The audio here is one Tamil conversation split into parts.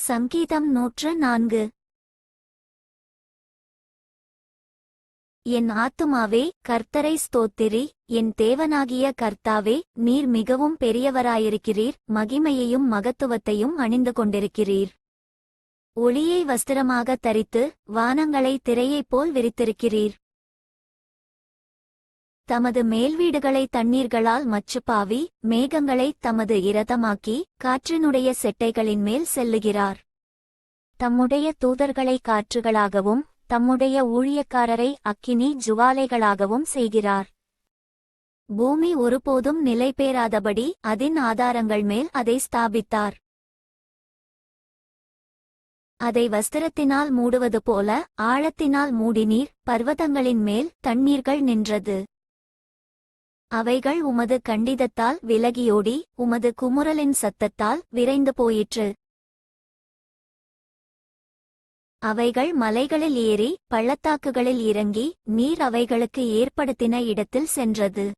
சங்கீதம் 104. என் ஆத்துமாவே கர்த்தரை ஸ்தோத்திரி. என் தேவனாகிய கர்த்தாவே, நீர் மிகவும் பெரியவராயிருக்கிறீர், மகிமையையும் மகத்துவத்தையும் அணிந்து கொண்டிருக்கிறீர். ஒளியை வஸ்திரமாக தரித்து வானங்களை திரையைப் போல் விரித்திருக்கிறீர். தமது மேல்வீடுகளை தண்ணீர்களால் மச்சுப்பாவி, மேகங்களை தமது இரதமாக்கி காற்றினுடைய செட்டைகளின் மேல் செல்லுகிறார். தம்முடைய தூதர்களை காற்றுகளாகவும் தம்முடைய ஊழியக்காரரை அக்கினி ஜுவாலைகளாகவும் செய்கிறார். பூமி ஒருபோதும் நிலைபேறாதபடி அதின் ஆதாரங்கள் மேல் அதை ஸ்தாபித்தார். அதை வஸ்திரத்தினால் மூடுவது போல ஆழத்தினால் மூடினீர். பர்வதங்களின் மேல் தண்ணீர்கள் நின்றது. அவைகள் உமது கண்டிதத்தால் விலகியோடி உமது குமுறலின் சத்தத்தால் விரைந்து போயிற்று. அவைகள் மலைகளில் ஏறி பள்ளத்தாக்குகளில் இறங்கி நீர் அவைகளுக்கு ஏற்படுத்தின இடத்தில் சென்றது.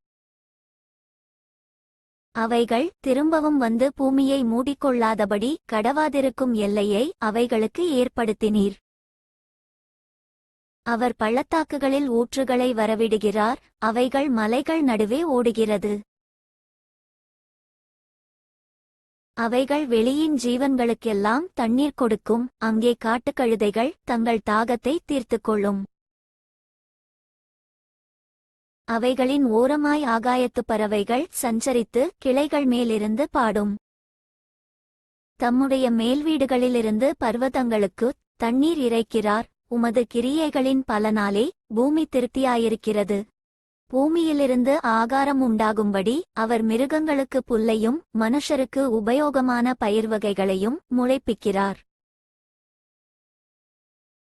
அவைகள் திரும்பவும் வந்து பூமியை மூடிக்கொள்ளாதபடி கடவாதிருக்கும் எல்லையை அவைகளுக்கு ஏற்படுத்தினீர். அவர் பள்ளத்தாக்குகளில் ஊற்றுகளை வரவிடுகிறார், அவைகள் மலைகள் நடுவே ஓடுகிறது. அவைகள் வெளியின் ஜீவன்களுக்கெல்லாம் தண்ணீர் கொடுக்கும், அங்கே காட்டுக்கழுதைகள் தங்கள் தாகத்தை தீர்த்துக்கொள்ளும். அவைகளின் ஓரமாய் ஆகாயத்துப் பறவைகள் சஞ்சரித்து கிளைகள் மேலிருந்து பாடும். தம்முடைய மேல்வீடுகளிலிருந்து பர்வதங்களுக்குத் தண்ணீர் இறைக்கிறார். உமது கிரியைகளின் பலனாலே பூமி திருப்தியாயிருக்கிறது. பூமியிலிருந்து ஆகாரம் உண்டாகும்படி அவர் மிருகங்களுக்கு புல்லையும் மனுஷருக்கு உபயோகமான பயிர்வகைகளையும் முளைப்பிக்கிறார்.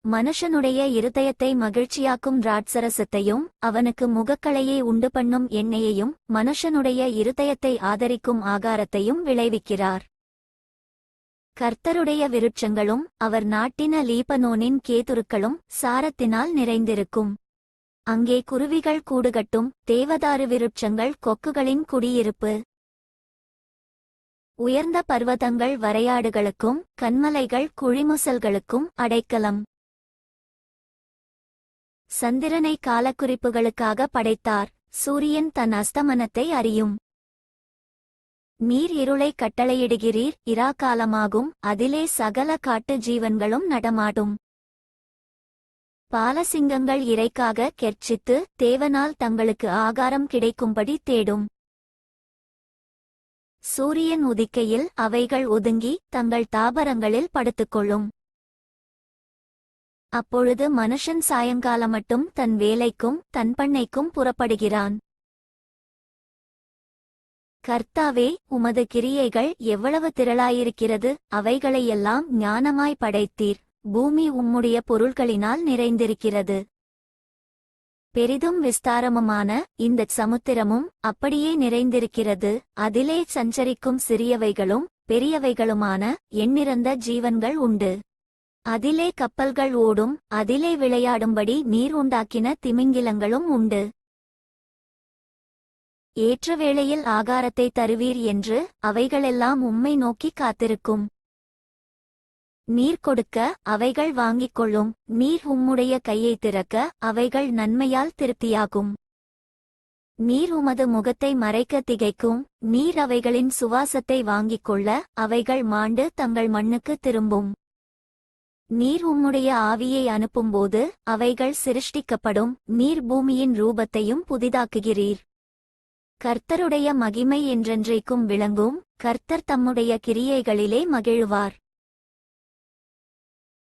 மனுஷனுடைய இருதயத்தை மகிழ்ச்சியாக்கும் திராட்சரசத்தையும் அவனுக்கு முகக்களையை உண்டு பண்ணும் எண்ணெயையும் மனுஷனுடைய இருதயத்தை ஆதரிக்கும் ஆகாரத்தையும் விளைவிக்கிறார். கர்த்தருடைய விருட்சங்களும் அவர் நாட்டின லீபனோனின் கேதுருக்களும் சாரத்தினால் நிறைந்திருக்கும். அங்கே குருவிகள் கூடுகட்டும், தேவதாரு விருட்சங்கள் கொக்குகளின் குடியிருப்பு. உயர்ந்த பர்வதங்கள் வரையாடுகளுக்கும் கன்மலைகள் குழிமுசல்களுக்கும் அடைக்கலம். சந்திரனை காலக்குறிப்புகளுக்காக படைத்தார், சூரியன் தன் அஸ்தமனத்தை அறியும். நீர் இருளை கட்டளையிடுகிறீர், இராக்காலமாகும், அதிலே சகல காட்டு ஜீவன்களும் நடமாடும். பாலசிங்கங்கள் இரைக்காக கெர்ச்சித்து தேவனால் தங்களுக்கு ஆகாரம் கிடைக்கும்படி தேடும். சூரியன் உதிக்கையில் அவைகள் ஒதுங்கி தங்கள் தாபரங்களில் படுத்துக்கொள்ளும். அப்பொழுது மனுஷன் சாயங்காலமட்டும் தன் வேலைக்கும் தன் பண்ணைக்கும் புறப்படுகிறான். கர்த்தாவே, உமது கிரியைகள் எவ்வளவு திரளாயிருக்கிறது, அவைகளையெல்லாம் ஞானமாய் படைத்தீர். பூமி உம்முடைய பொருள்களினால் நிறைந்திருக்கிறது. பெரிதும் விஸ்தாரமுமான இந்தச் சமுத்திரமும் அப்படியே நிறைந்திருக்கிறது. அதிலே சஞ்சரிக்கும் சிறியவைகளும் பெரியவைகளுமான எண்ணிறந்த ஜீவன்கள் உண்டு. அதிலே கப்பல்கள் ஓடும், அதிலே விளையாடும்படி நீர் உண்டாக்கின திமிங்கிலங்களும் உண்டு. ஏற்ற வேளையில் ஆகாரத்தை தருவீர் என்று அவைகளெல்லாம் உம்மை நோக்கி காத்திருக்கும். நீர் கொடுக்க அவைகள் வாங்கிக் கொள்ளும். நீர் உம்முடைய கையை திறக்க அவைகள் நன்மையால் திருப்தியாகும். நீர் உமது முகத்தை மறைக்க திகைக்கும். நீர் அவைகளின் சுவாசத்தை வாங்கிக் கொள்ள அவைகள் மாண்டு தங்கள் மண்ணுக்கு திரும்பும். நீர் உம்முடைய ஆவியை அனுப்பும்போது அவைகள் சிருஷ்டிக்கப்படும். நீர் பூமியின் ரூபத்தையும் புதிதாக்குகிறீர். கர்த்தருடைய மகிமை என்றென்றைக்கும் விளங்கும். கர்த்தர் தம்முடைய கிரியைகளிலே மகிழுவார்.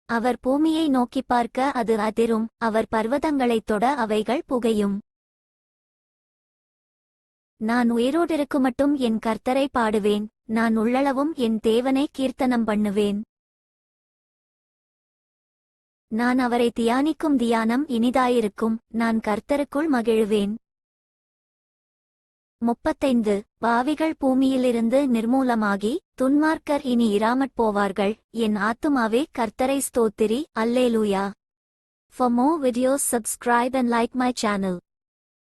அவர் பூமியை நோக்கிப் பார்க்க அது அதிரும். அவர் பர்வதங்களைத் தொட அவைகள் புகையும். நான் உயிரோடிருக்குமட்டும் என் கர்த்தரை பாடுவேன். நான் உள்ளளவும் என் தேவனை கீர்த்தனம் பண்ணுவேன். நான் அவரை தியானிக்கும் தியானம் இனிதாயிருக்கும். நான் கர்த்தருக்குள் மகிழுவேன். 35. பாவிகள் பூமியிலிருந்து நிர்மூலமாகி துன்மார்க்கர் இனி இராமற் போவார்கள். என் ஆத்துமாவே கர்த்தரை ஸ்தோத்திரி. அல்லேலூயா. For more videos subscribe and like my channel.